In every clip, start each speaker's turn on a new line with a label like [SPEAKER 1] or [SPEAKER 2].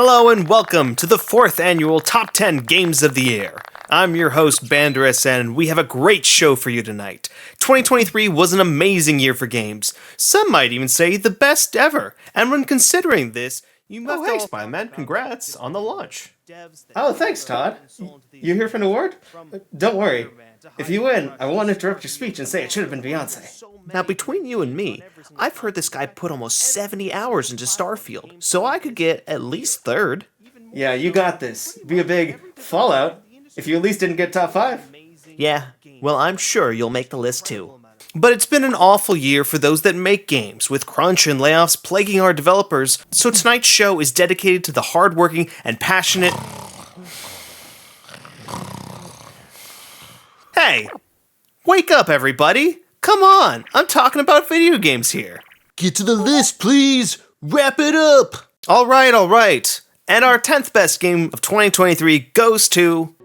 [SPEAKER 1] Hello and welcome to the 4th annual Top 10 Games of the Year. I'm your host, BanderSN, and we have a great show for you tonight. 2023 was an amazing year for games. Some might even say the best ever. And when considering this, you must...
[SPEAKER 2] Oh, hey, Spider-Man. Congrats on the launch. Oh, thanks, Todd. You here for an award? Don't worry. If you win, I won't interrupt your speech and say it should have been Beyonce.
[SPEAKER 1] Now, between you and me, I've heard this guy put almost 70 hours into Starfield, so I could get at least 3rd.
[SPEAKER 2] Yeah, you got this. Be a big Fallout if you at least didn't get top 5.
[SPEAKER 1] Yeah, well, I'm sure you'll make the list too. But it's been an awful year for those that make games, with crunch and layoffs plaguing our developers, so tonight's show is dedicated to the hardworking and passionate... Hey! Wake up, everybody! Come on! I'm talking about video games here!
[SPEAKER 3] Get to the list, please! Wrap it up!
[SPEAKER 1] Alright. And our 10th best game of 2023 goes to...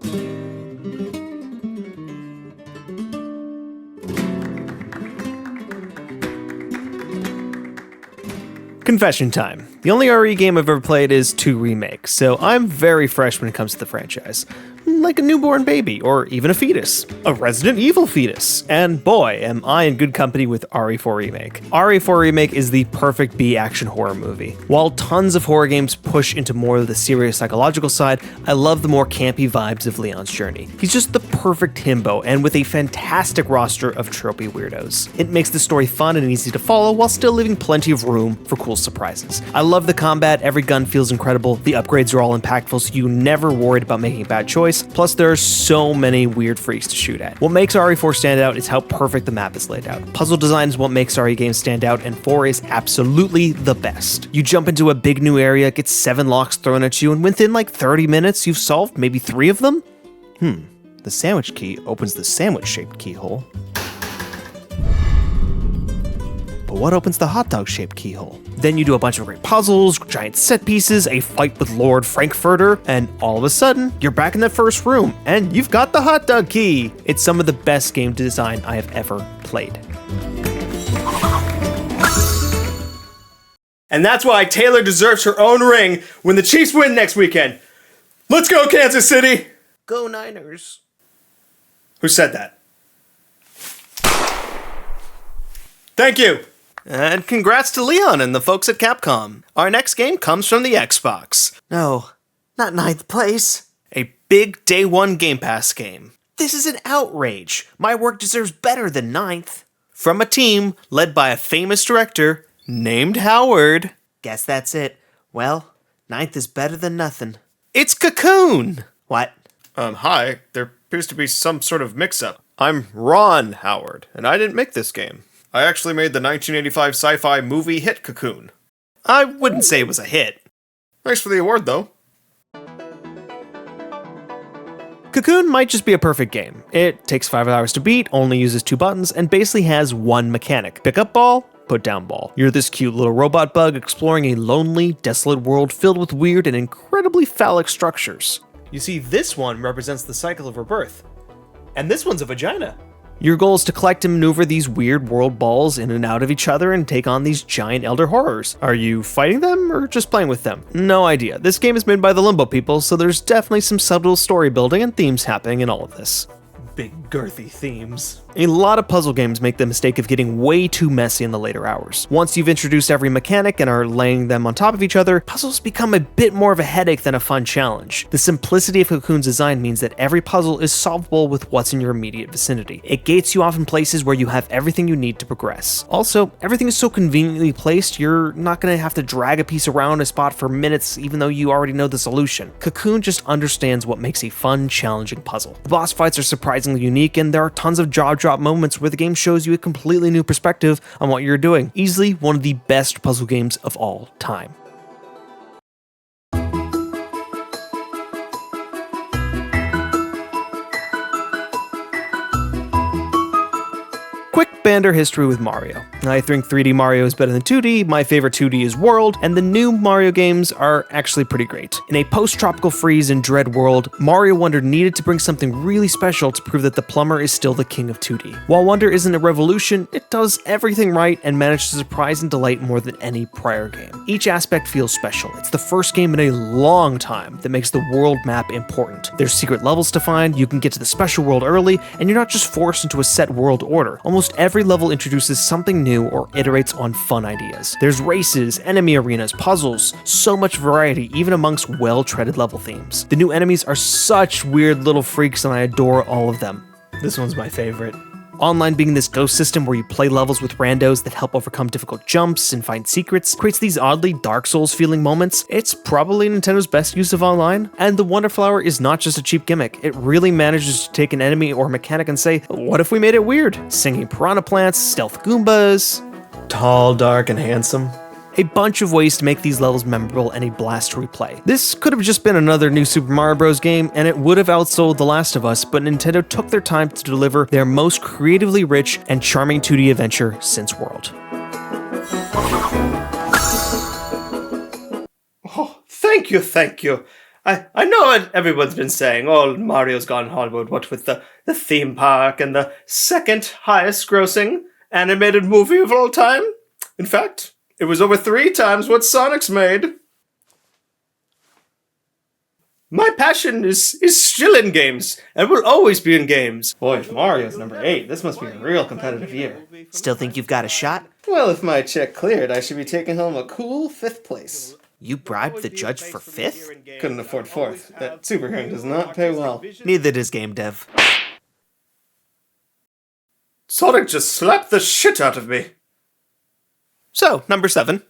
[SPEAKER 1] Confession time. The only RE game I've ever played is 2 Remake, so I'm very fresh when it comes to the franchise. Like a newborn baby, or even a fetus. A Resident Evil fetus. And boy, am I in good company with RE4 Remake. RE4 Remake is the perfect B-action horror movie. While tons of horror games push into more of the serious psychological side, I love the more campy vibes of Leon's journey. He's just the perfect himbo, and with a fantastic roster of tropey weirdos. It makes the story fun and easy to follow, while still leaving plenty of room for cool surprises. I love the combat, every gun feels incredible, the upgrades are all impactful so you never worried about making a bad choice, plus there are so many weird freaks to shoot at. What makes RE4 stand out is how perfect the map is laid out. Puzzle design is what makes RE games stand out, and 4 is absolutely the best. You jump into a big new area, get 7 locks thrown at you, and within like 30 minutes you've solved maybe 3 of them? The sandwich key opens the sandwich-shaped keyhole. But what opens the hot dog-shaped keyhole? Then you do a bunch of great puzzles, giant set pieces, a fight with Lord Frankfurter, and all of a sudden, you're back in the first room, and you've got the hot dog key! It's some of the best game design I have ever played.
[SPEAKER 2] And that's why Taylor deserves her own ring when the Chiefs win next weekend. Let's go, Kansas City!
[SPEAKER 1] Go Niners.
[SPEAKER 2] Who said that? Thank you!
[SPEAKER 1] And congrats to Leon and the folks at Capcom. Our next game comes from the Xbox. No, not 9th place. A big Day 1 Game Pass game. This is an outrage. My work deserves better than 9th. From a team led by a famous director named Howard. Guess that's it. Well, 9th is better than nothing. It's Cocoon! What?
[SPEAKER 2] Hi. There appears to be some sort of mix-up. I'm Ron Howard, and I didn't make this game. I actually made the 1985 sci-fi movie hit Cocoon.
[SPEAKER 1] I wouldn't say it was a hit.
[SPEAKER 2] Thanks for the award, though.
[SPEAKER 1] Cocoon might just be a perfect game. It takes 5 hours to beat, only uses 2 buttons, and basically has one mechanic. Pick up ball, put down ball. You're this cute little robot bug exploring a lonely, desolate world filled with weird and incredibly phallic structures. You see, this one represents the cycle of rebirth. And this one's a vagina. Your goal is to collect and maneuver these weird world balls in and out of each other and take on these giant elder horrors. Are you fighting them or just playing with them? No idea. This game is made by the Limbo people, so there's definitely some subtle story building and themes happening in all of this. Big girthy themes. A lot of puzzle games make the mistake of getting way too messy in the later hours. Once you've introduced every mechanic and are laying them on top of each other, puzzles become a bit more of a headache than a fun challenge. The simplicity of Cocoon's design means that every puzzle is solvable with what's in your immediate vicinity. It gates you off in places where you have everything you need to progress. Also, everything is so conveniently placed, you're not going to have to drag a piece around a spot for minutes even though you already know the solution. Cocoon just understands what makes a fun, challenging puzzle. The boss fights are surprisingly unique, and there are tons of jaw-drop moments where the game shows you a completely new perspective on what you're doing. Easily one of the best puzzle games of all time. Quick Bander history with Mario. I think 3D Mario is better than 2D, my favorite 2D is World, and the new Mario games are actually pretty great. In a post-tropical freeze and dread world, Mario Wonder needed to bring something really special to prove that the plumber is still the king of 2D. While Wonder isn't a revolution, it does everything right and managed to surprise and delight more than any prior game. Each aspect feels special. It's the first game in a long time that makes the world map important. There's secret levels to find, you can get to the special world early, and you're not just forced into a set world order. Almost every level introduces something new or iterates on fun ideas. There's races, enemy arenas, puzzles, so much variety even amongst well-treaded level themes. The new enemies are such weird little freaks and I adore all of them. This one's my favorite. Online being this ghost system where you play levels with randos that help overcome difficult jumps and find secrets creates these oddly Dark Souls feeling moments. It's probably Nintendo's best use of online, and the Wonder Flower is not just a cheap gimmick. It really manages to take an enemy or mechanic and say, what if we made it weird? Singing piranha plants, stealth Goombas, tall, dark, and handsome. A bunch of ways to make these levels memorable and a blast to replay. This could have just been another new Super Mario Bros. Game, and it would have outsold The Last of Us, but Nintendo took their time to deliver their most creatively rich and charming 2D adventure since World.
[SPEAKER 2] Oh, thank you. I know what everyone's been saying. Oh, Mario's Gone Hollywood, what with the theme park and the second highest grossing animated movie of all time. In fact, it was over 3 times what Sonic's made. My passion is still in games, and will always be in games. Boy, if Mario's number 8, this must be a real competitive year.
[SPEAKER 1] Still think you've got a shot?
[SPEAKER 2] Well, if my check cleared, I should be taking home a cool 5th place.
[SPEAKER 1] You bribed the judge for 5th?
[SPEAKER 2] Couldn't afford 4th. That super hearing does not pay well.
[SPEAKER 1] Neither does game dev.
[SPEAKER 2] Sonic just slapped the shit out of me.
[SPEAKER 1] So, number 7.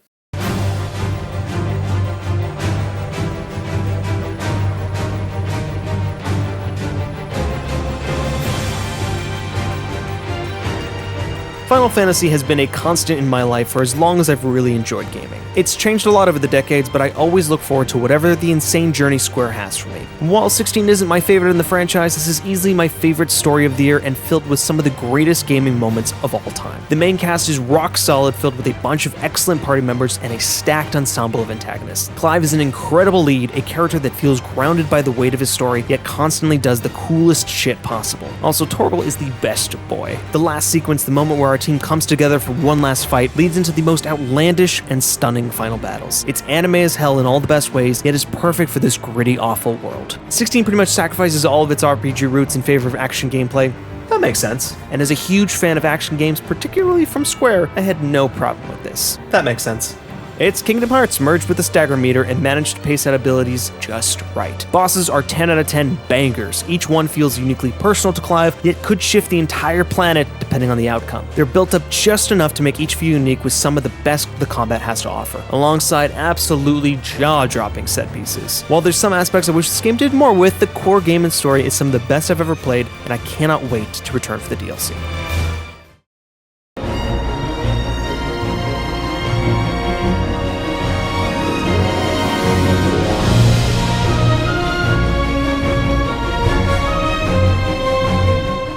[SPEAKER 1] Final Fantasy has been a constant in my life for as long as I've really enjoyed gaming. It's changed a lot over the decades, but I always look forward to whatever the insane journey Square has for me. While 16 isn't my favorite in the franchise, this is easily my favorite story of the year and filled with some of the greatest gaming moments of all time. The main cast is rock solid, filled with a bunch of excellent party members and a stacked ensemble of antagonists. Clive is an incredible lead, a character that feels grounded by the weight of his story, yet constantly does the coolest shit possible. Also, Torgal is the best boy. The last sequence, the moment where our team comes together for one last fight, leads into the most outlandish and stunning final battles. It's anime as hell in all the best ways, yet is perfect for this gritty, awful world. 16 pretty much sacrifices all of its RPG roots in favor of action gameplay. That makes sense. And as a huge fan of action games, particularly from Square, I had no problem with this.
[SPEAKER 2] That makes sense.
[SPEAKER 1] It's Kingdom Hearts merged with the stagger meter and managed to pace out abilities just right. Bosses are 10 out of 10 bangers. Each one feels uniquely personal to Clive, yet could shift the entire planet depending on the outcome. They're built up just enough to make each feel unique with some of the best the combat has to offer, alongside absolutely jaw-dropping set pieces. While there's some aspects I wish this game did more with, the core game and story is some of the best I've ever played, and I cannot wait to return for the DLC.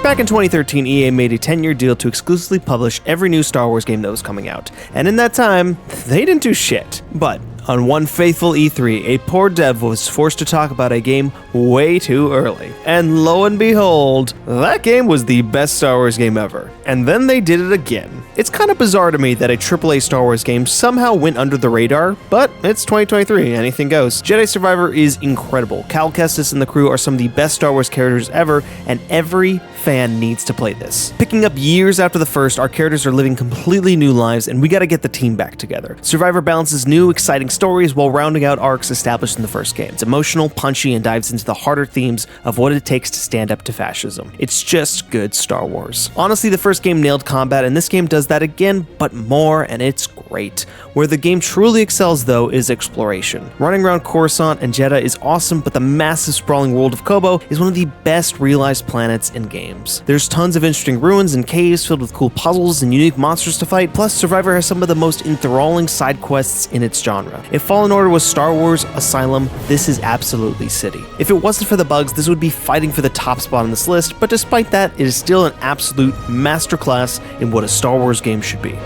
[SPEAKER 1] Back in 2013, EA made a 10-year deal to exclusively publish every new Star Wars game that was coming out. And in that time, they didn't do shit. But on one faithful E3, a poor dev was forced to talk about a game way too early. And lo and behold, that game was the best Star Wars game ever. And then they did it again. It's kind of bizarre to me that a AAA Star Wars game somehow went under the radar, but it's 2023, anything goes. Jedi Survivor is incredible. Cal Kestis and the crew are some of the best Star Wars characters ever, and every fan needs to play this. Picking up years after the first, our characters are living completely new lives, and we gotta get the team back together. Survivor balances new, exciting stories while rounding out arcs established in the first game. It's emotional, punchy, and dives into the harder themes of what it takes to stand up to fascism. It's just good Star Wars. Honestly, the first game nailed combat, and this game does that again, but more, and it's great. Where the game truly excels, though, is exploration. Running around Coruscant and Jeddah is awesome, but the massive sprawling world of Kobo is one of the best realized planets in games. games. There's tons of interesting ruins and caves filled with cool puzzles and unique monsters to fight, plus Survivor has some of the most enthralling side quests in its genre. If Fallen Order was Star Wars Asylum, this is absolutely City. If it wasn't for the bugs, this would be fighting for the top spot on this list, but despite that, it is still an absolute masterclass in what a Star Wars game should be.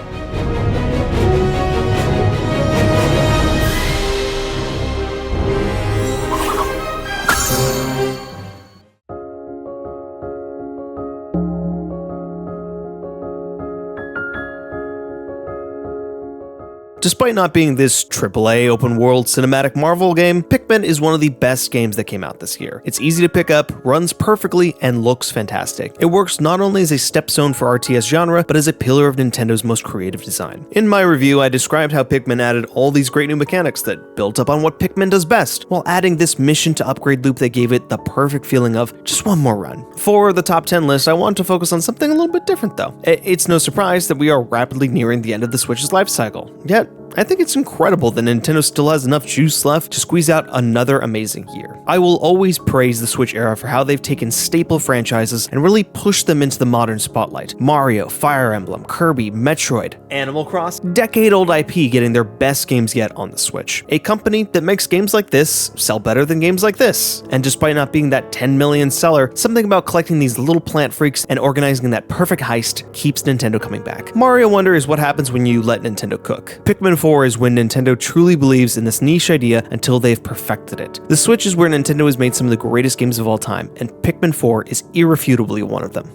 [SPEAKER 1] Despite not being this AAA open-world cinematic Marvel game, Pikmin is one of the best games that came out this year. It's easy to pick up, runs perfectly, and looks fantastic. It works not only as a stepstone for RTS genre, but as a pillar of Nintendo's most creative design. In my review, I described how Pikmin added all these great new mechanics that built up on what Pikmin does best, while adding this mission to upgrade loop that gave it the perfect feeling of just one more run. For the top 10 list, I want to focus on something a little bit different though. It's no surprise that we are rapidly nearing the end of the Switch's life cycle, yet I think it's incredible that Nintendo still has enough juice left to squeeze out another amazing year. I will always praise the Switch era for how they've taken staple franchises and really pushed them into the modern spotlight. Mario, Fire Emblem, Kirby, Metroid, Animal Crossing, decade-old IP getting their best games yet on the Switch. A company that makes games like this sell better than games like this. And despite not being that 10 million seller, something about collecting these little plant freaks and organizing that perfect heist keeps Nintendo coming back. Mario Wonder is what happens when you let Nintendo cook. Pikmin 4 is when Nintendo truly believes in this niche idea until they've perfected it. The Switch is where Nintendo has made some of the greatest games of all time, and Pikmin 4 is irrefutably one of them.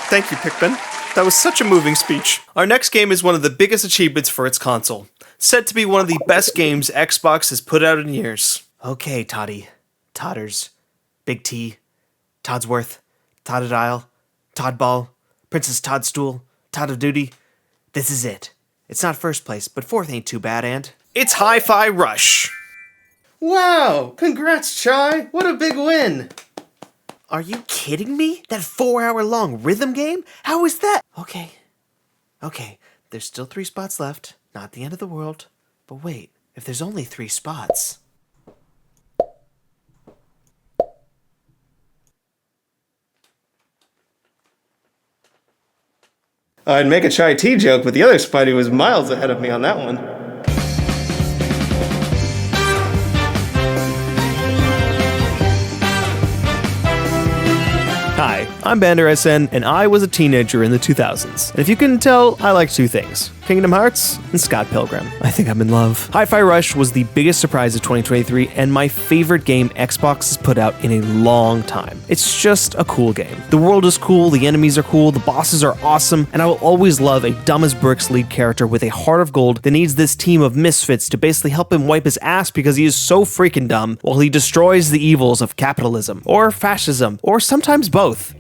[SPEAKER 2] Thank you, Pikmin. That was such a moving speech. Our next game is one of the biggest achievements for its console. Said to be one of the best games Xbox has put out in years.
[SPEAKER 1] Okay, Toddy. Todders. Big T. Toddsworth. Toddadile. Toddball. Princess Toadstool. Todd of Duty. This is it. It's not first place, but fourth ain't too bad, and
[SPEAKER 2] It's Hi-Fi Rush. Wow, congrats, Chai. What a big win.
[SPEAKER 1] are you kidding me? That 4-hour-long rhythm game? How is that? Okay, there's still 3 spots left. Not the end of the world. But wait, if there's only 3 spots...
[SPEAKER 2] I'd make a Chai tea joke, but the other Spidey was miles ahead of me on that one.
[SPEAKER 1] Hi, I'm BanderSN, and I was a teenager in the 2000s. And if you couldn't tell, I like 2 things. Kingdom Hearts and Scott Pilgrim. I think I'm in love. Hi-Fi Rush was the biggest surprise of 2023 and my favorite game Xbox has put out in a long time. It's just a cool game. The world is cool, the enemies are cool, the bosses are awesome, and I will always love a dumb as bricks lead character with a heart of gold that needs this team of misfits to basically help him wipe his ass because he is so freaking dumb while he destroys the evils of capitalism, or fascism, or sometimes both.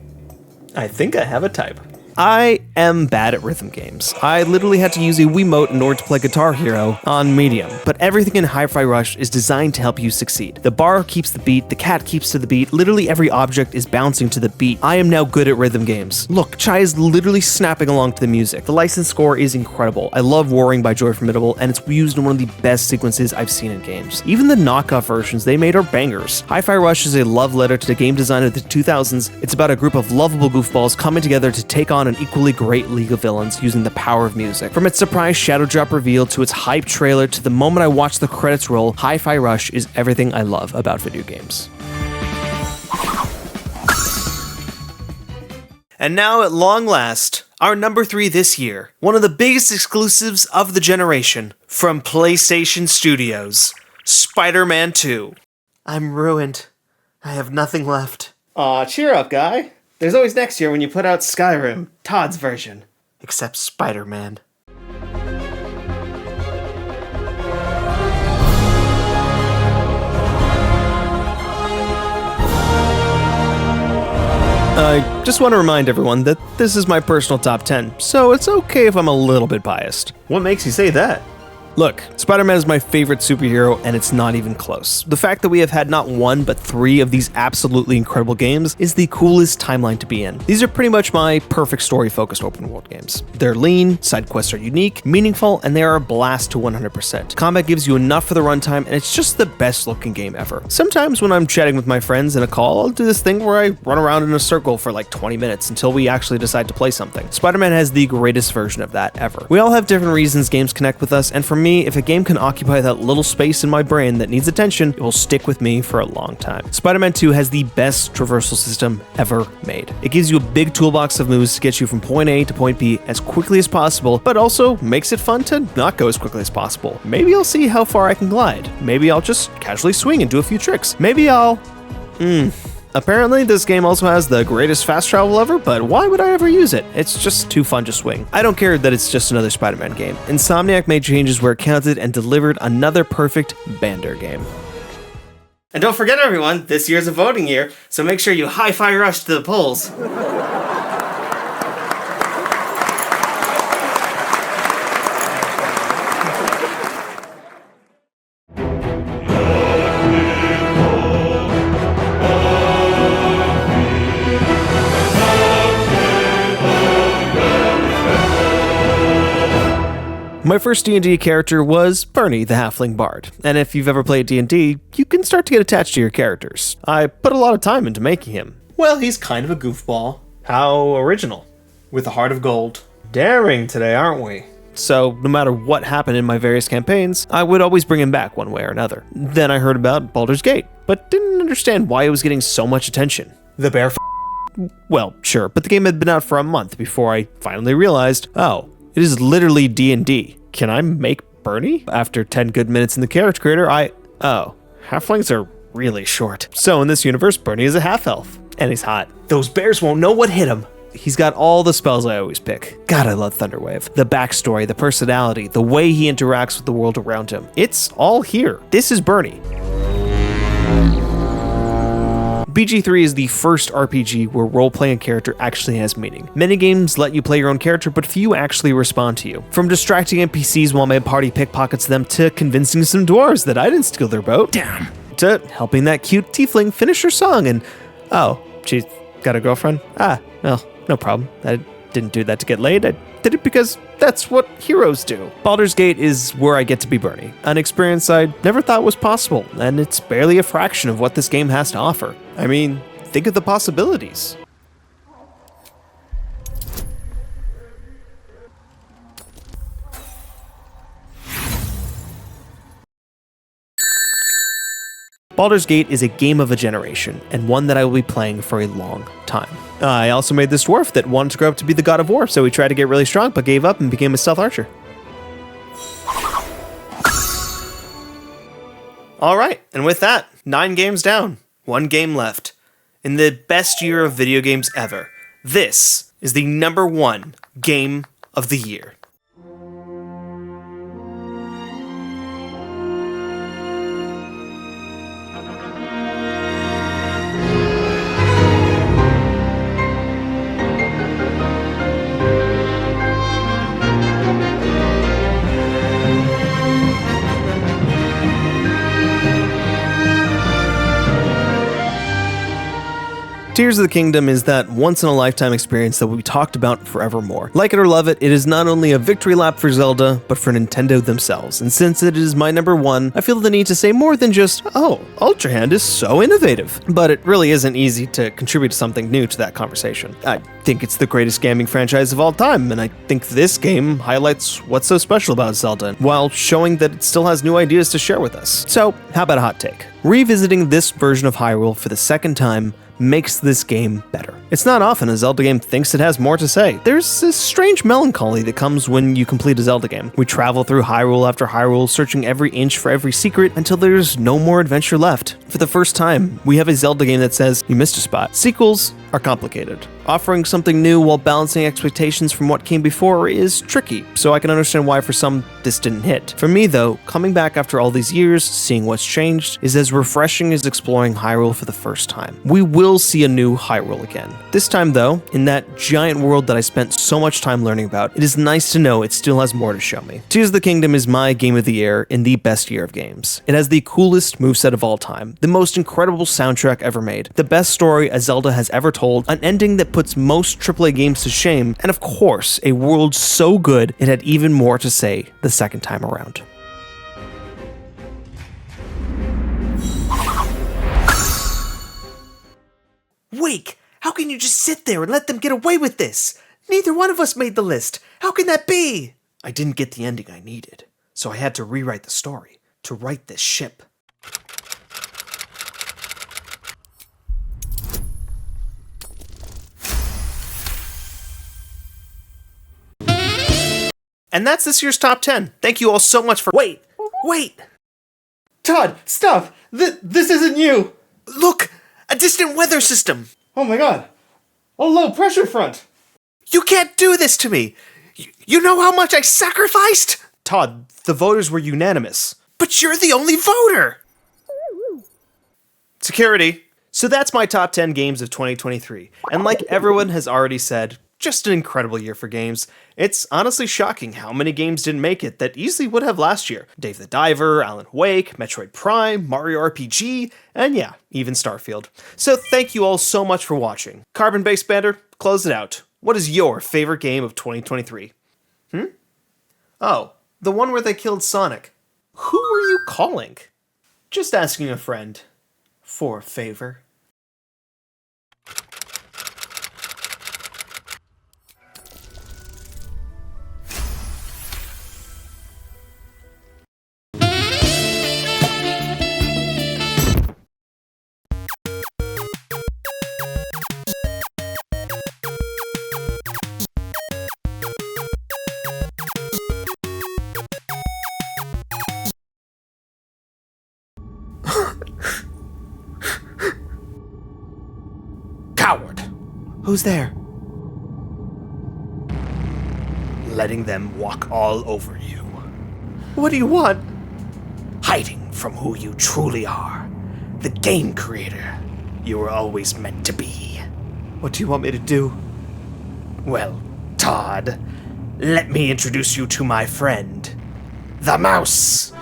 [SPEAKER 2] I think I have a type.
[SPEAKER 1] I am bad at rhythm games. I literally had to use a Wiimote in order to play Guitar Hero on medium, but everything in Hi-Fi Rush is designed to help you succeed. The bar keeps the beat, the cat keeps to the beat, literally every object is bouncing to the beat. I am now good at rhythm games. Look, Chai is literally snapping along to the music. The licensed score is incredible. I love Roaring by Joy Formidable, and it's used in one of the best sequences I've seen in games. Even the knockoff versions they made are bangers. Hi-Fi Rush is a love letter to the game design of the 2000s. It's about a group of lovable goofballs coming together to take on an equally great league of villains using the power of music. From its surprise shadow drop reveal to its hype trailer to the moment I watch the credits roll, Hi-Fi Rush is everything I love about video games. And now, at long last, our number 3 this year, one of the biggest exclusives of the generation, from PlayStation Studios, Spider-Man 2. I'm ruined. I have nothing left.
[SPEAKER 2] Aw, cheer up, guy. There's always next year when you put out Skyrim, Todd's version.
[SPEAKER 1] Except Spider-Man. I just want to remind everyone that this is my personal top 10, so it's okay if I'm a little bit biased.
[SPEAKER 2] What makes you say that?
[SPEAKER 1] Look, Spider-Man is my favorite superhero, and it's not even close. The fact that we have had not one, but 3 of these absolutely incredible games is the coolest timeline to be in. These are pretty much my perfect story-focused open-world games. They're lean, side quests are unique, meaningful, and they are a blast to 100%. Combat gives you enough for the runtime, and it's just the best-looking game ever. Sometimes when I'm chatting with my friends in a call, I'll do this thing where I run around in a circle for like 20 minutes until we actually decide to play something. Spider-Man has the greatest version of that ever. We all have different reasons games connect with us, and for me, if a game can occupy that little space in my brain that needs attention, it will stick with me for a long time. Spider-Man 2 has the best traversal system ever made. It gives you a big toolbox of moves to get you from point A to point B as quickly as possible, but also makes it fun to not go as quickly as possible. Maybe I'll see how far I can glide. Maybe I'll just casually swing and do a few tricks. Maybe I'll... Apparently, this game also has the greatest fast travel ever, but why would I ever use it? It's just too fun to swing. I don't care that it's just another Spider-Man game. Insomniac made changes where it counted and delivered another perfect Bander game.
[SPEAKER 2] And don't forget, everyone, this year's a voting year, so make sure you hi-fi rush to the polls.
[SPEAKER 1] My first D&D character was Bernie, the Halfling Bard, and if you've ever played D&D, you can start to get attached to your characters. I put a lot of time into making him.
[SPEAKER 2] Well, he's kind of a goofball.
[SPEAKER 1] How original.
[SPEAKER 2] With a heart of gold.
[SPEAKER 1] Daring today, aren't we? So, no matter what happened in my various campaigns, I would always bring him back one way or another. Then I heard about Baldur's Gate, but didn't understand why it was getting so much attention.
[SPEAKER 2] The bear
[SPEAKER 1] Well, sure, but the game had been out for a month before I finally realized, oh, it is literally D&D. Can I make Bernie? After 10 good minutes in the character creator, oh, halflings are really short. So in this universe, Bernie is a half-elf, and he's hot. Those bears won't know what hit him. He's got all the spells I always pick. God, I love Thunderwave. The backstory, the personality, the way he interacts with the world around him. It's all here. This is Bernie. BG3 is the first RPG where role-playing a character actually has meaning. Many games let you play your own character, but few actually respond to you. From distracting NPCs while my party pickpockets them, to convincing some dwarves that I didn't steal their boat, damn, to helping that cute tiefling finish her song and, oh, she's got a girlfriend? Ah, well, no problem. I didn't do that to get laid. I did it because that's what heroes do. Baldur's Gate is where I get to be Bernie, an experience I never thought was possible, and it's barely a fraction of what this game has to offer. I mean, think of the possibilities. Baldur's Gate is a game of a generation, and one that I will be playing for a long time. I also made this dwarf that wanted to grow up to be the god of war, so he tried to get really strong, but gave up and became a stealth archer.
[SPEAKER 2] Alright, and with that, 9 games down, 1 game left. In the best year of video games ever, this is the #1 game of the year.
[SPEAKER 1] Tears of the Kingdom is that once-in-a-lifetime experience that we talked about forevermore. Like it or love it, it is not only a victory lap for Zelda, but for Nintendo themselves. And since it is my #1, I feel the need to say more than just, oh, Ultra Hand is so innovative. But it really isn't easy to contribute something new to that conversation. I think it's the greatest gaming franchise of all time, and I think this game highlights what's so special about Zelda, while showing that it still has new ideas to share with us. So, how about a hot take? Revisiting this version of Hyrule for the second time makes this game better. It's not often a Zelda game thinks it has more to say. There's this strange melancholy that comes when you complete a Zelda game. We travel through Hyrule after Hyrule, searching every inch for every secret until there's no more adventure left. For the first time, we have a Zelda game that says, you missed a spot. Sequels are complicated. Offering something new while balancing expectations from what came before is tricky, so I can understand why for some this didn't hit. For me though, coming back after all these years, seeing what's changed, is as refreshing as exploring Hyrule for the first time. We will see a new Hyrule again. This time though, in that giant world that I spent so much time learning about, it is nice to know it still has more to show me. Tears of the Kingdom is my game of the year in the best year of games. It has the coolest moveset of all time, the most incredible soundtrack ever made, the best story a Zelda has ever told, an ending that puts most AAA games to shame, and of course, a world so good it had even more to say the second time around.
[SPEAKER 4] Wake! How can you just sit there and let them get away with this? Neither one of us made the list. How can that be?
[SPEAKER 1] I didn't get the ending I needed, so I had to rewrite the story to right this ship. And that's this year's top 10. Thank you all so much for—
[SPEAKER 4] Wait!
[SPEAKER 2] Todd, stop! This isn't you!
[SPEAKER 4] Look! A distant weather system!
[SPEAKER 2] Oh my god! A low pressure front!
[SPEAKER 4] You can't do this to me! You know how much I sacrificed?
[SPEAKER 1] Todd, the voters were unanimous.
[SPEAKER 4] But you're the only voter!
[SPEAKER 1] Security. So that's my top 10 games of 2023. And like everyone has already said, just an incredible year for games. It's honestly shocking how many games didn't make it that easily would have last year. Dave the Diver, Alan Wake, Metroid Prime, Mario RPG, and yeah, even Starfield. So thank you all so much for watching. Carbon-Based Bander, close it out. What is your favorite game of 2023? Oh, the one where they killed Sonic. Who were you calling? Just asking a friend. For a favor. Coward! Who's there? Letting them walk all over you. What do you want? Hiding from who you truly are. The game creator you were always meant to be. What do you want me to do? Well, Todd, let me introduce you to my friend, the mouse.